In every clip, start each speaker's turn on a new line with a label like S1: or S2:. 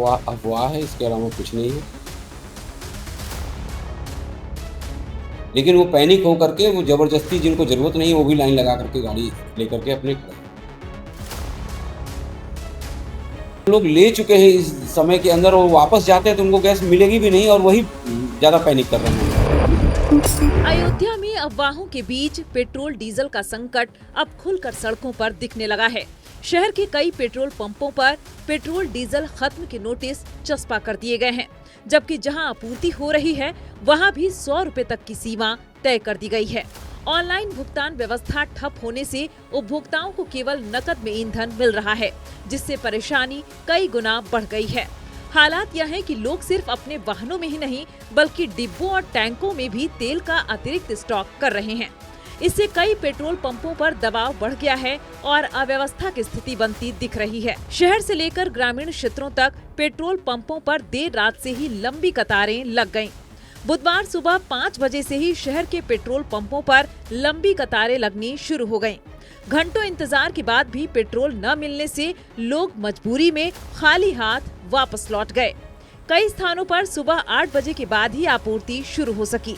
S1: अफवाह है, इसके अलावा कुछ नहीं है। लेकिन वो पैनिक होकर के वो ज़बरदस्ती जिनको ज़रूरत नहीं है वो भी लाइन लगा करके गाड़ी लेकर के अपने खड़े हैं। लोग ले चुके हैं इस समय के अंदर और वापस जाते हैं तो उनको गैस मिलेगी भी नहीं और वही ज़्यादा पैनिक कर रहे हैं।
S2: अयोध्या में अफवाहों के बीच पेट्रोल डीजल का संकट अब खुलकर सड़कों पर दिखने लगा है। शहर के कई पेट्रोल पंपों पर पेट्रोल डीजल खत्म के नोटिस चस्पा कर दिए गए हैं, जबकि जहां आपूर्ति हो रही है वहां भी 100 रुपए तक की सीमा तय कर दी गई है। ऑनलाइन भुगतान व्यवस्था ठप होने से उपभोक्ताओं को केवल नकद में ईंधन मिल रहा है, जिससे परेशानी कई गुना बढ़ गई है। हालात यह है कि लोग सिर्फ अपने वाहनों में ही नहीं बल्कि डिब्बों और टैंकों में भी तेल का अतिरिक्त स्टॉक कर रहे हैं। इससे कई पेट्रोल पंपों पर दबाव बढ़ गया है और अव्यवस्था की स्थिति बनती दिख रही है। शहर से लेकर ग्रामीण क्षेत्रों तक पेट्रोल पंपों पर देर रात से ही लंबी कतारें लग गईं। बुधवार सुबह 5 बजे से ही शहर के पेट्रोल पंपों पर लंबी कतारें लगनी शुरू हो गईं। घंटों इंतजार के बाद भी पेट्रोल न मिलने से लोग मजबूरी में खाली हाथ वापस लौट गए। कई स्थानों पर सुबह 8 बजे के बाद ही आपूर्ति शुरू हो सकी।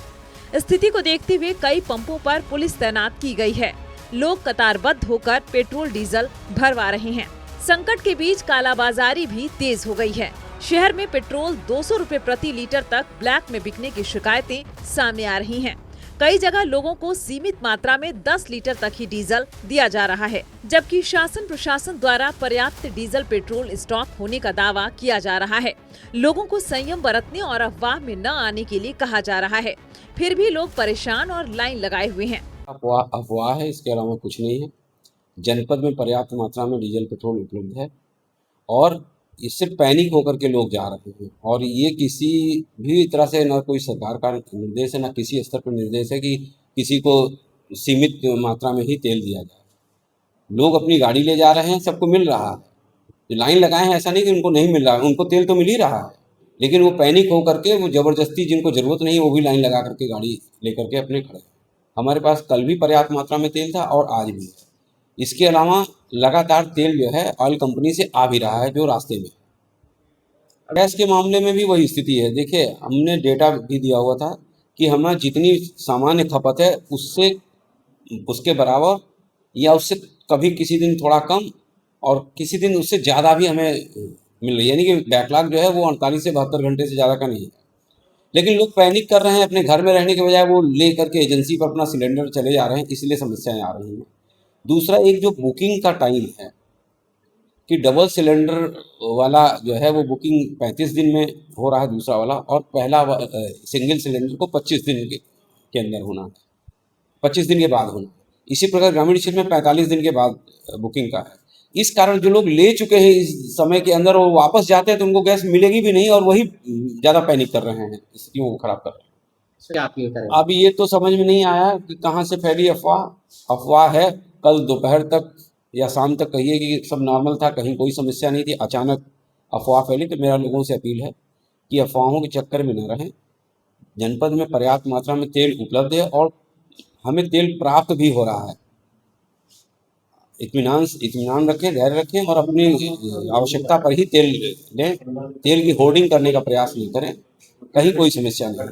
S2: स्थिति को देखते हुए कई पंपों पर पुलिस तैनात की गई है। लोग कतारबद्ध होकर पेट्रोल डीजल भरवा रहे हैं। संकट के बीच कालाबाजारी भी तेज हो गई है। शहर में पेट्रोल 200 रुपए प्रति लीटर तक ब्लैक में बिकने की शिकायतें सामने आ रही हैं। कई जगह लोगों को सीमित मात्रा में 10 लीटर तक ही डीजल दिया जा रहा है, जबकि शासन प्रशासन द्वारा पर्याप्त डीजल पेट्रोल स्टॉक होने का दावा किया जा रहा है। लोगों को संयम बरतने और अफवाह में न आने के लिए कहा जा रहा है। फिर भी लोग परेशान और लाइन लगाए हुए हैं।
S1: अफवाह है, इसके अलावा कुछ नहीं है। जनपद में पर्याप्त मात्रा में डीजल पेट्रोल उपलब्ध है और इससे पैनिक होकर के लोग जा रहे हैं और ये किसी भी तरह से न कोई सरकार का निर्देश है, न किसी स्तर पर निर्देश है कि किसी को सीमित मात्रा में ही तेल दिया जाए। लोग अपनी गाड़ी ले जा रहे हैं, सबको मिल रहा है। जो लाइन लगाए हैं ऐसा नहीं कि उनको नहीं मिल रहा है, उनको तेल तो मिल ही रहा है, लेकिन वो पैनिक होकर के वो ज़बरदस्ती जिनको ज़रूरत नहीं है वो भी लाइन लगा करके गाड़ी लेकर के अपने खड़े हैं। हमारे पास कल भी पर्याप्त मात्रा में तेल था और आज भी है। इसके अलावा लगातार तेल जो है ऑयल कंपनी से आ भी रहा है जो रास्ते में। गैस के मामले में भी वही स्थिति है। देखिए, हमने डेटा भी दिया हुआ था कि हमें जितनी सामान्य खपत है उसके बराबर या उससे कभी किसी दिन थोड़ा कम और किसी दिन उससे ज़्यादा भी हमें मिल रही है, यानी कि बैकलॉग जो है वो 48 से 72 घंटे से ज़्यादा का नहीं है। लेकिन लोग पैनिक कर रहे हैं, अपने घर में रहने के बजाय वो ले करके एजेंसी पर अपना सिलेंडर चले जा रहे हैं, इसलिए समस्याएं आ रही हैं। दूसरा, एक जो बुकिंग का टाइम है कि डबल सिलेंडर वाला जो है वो बुकिंग 35 दिन में हो रहा है दूसरा वाला, और पहला सिंगल सिलेंडर को 25 दिन के अंदर होना है, 25 दिन के बाद होना। इसी प्रकार ग्रामीण क्षेत्र में 45 दिन के बाद बुकिंग का है। इस कारण जो लोग ले चुके हैं इस समय के अंदर और वापस जाते हैं तो उनको गैस मिलेगी भी नहीं और वही ज़्यादा पैनिक कर रहे हैं, स्थितियों को खराब कर रहे हैं। अब ये तो समझ में नहीं आया कि कहाँ से फैली अफवाह है। कल दोपहर तक या शाम तक कहिए कि सब नॉर्मल था, कहीं कोई समस्या नहीं थी, अचानक अफवाह फैली। तो मेरा लोगों से अपील है कि अफवाहों के चक्कर में न रहें। जनपद में पर्याप्त मात्रा में तेल उपलब्ध है और हमें तेल प्राप्त भी हो रहा है। इत्मीनान रखें, धैर्य रखें और अपनी आवश्यकता पर ही तेल लें। तेल की होर्डिंग करने का प्रयास नहीं करें, कहीं कोई समस्या नहीं है।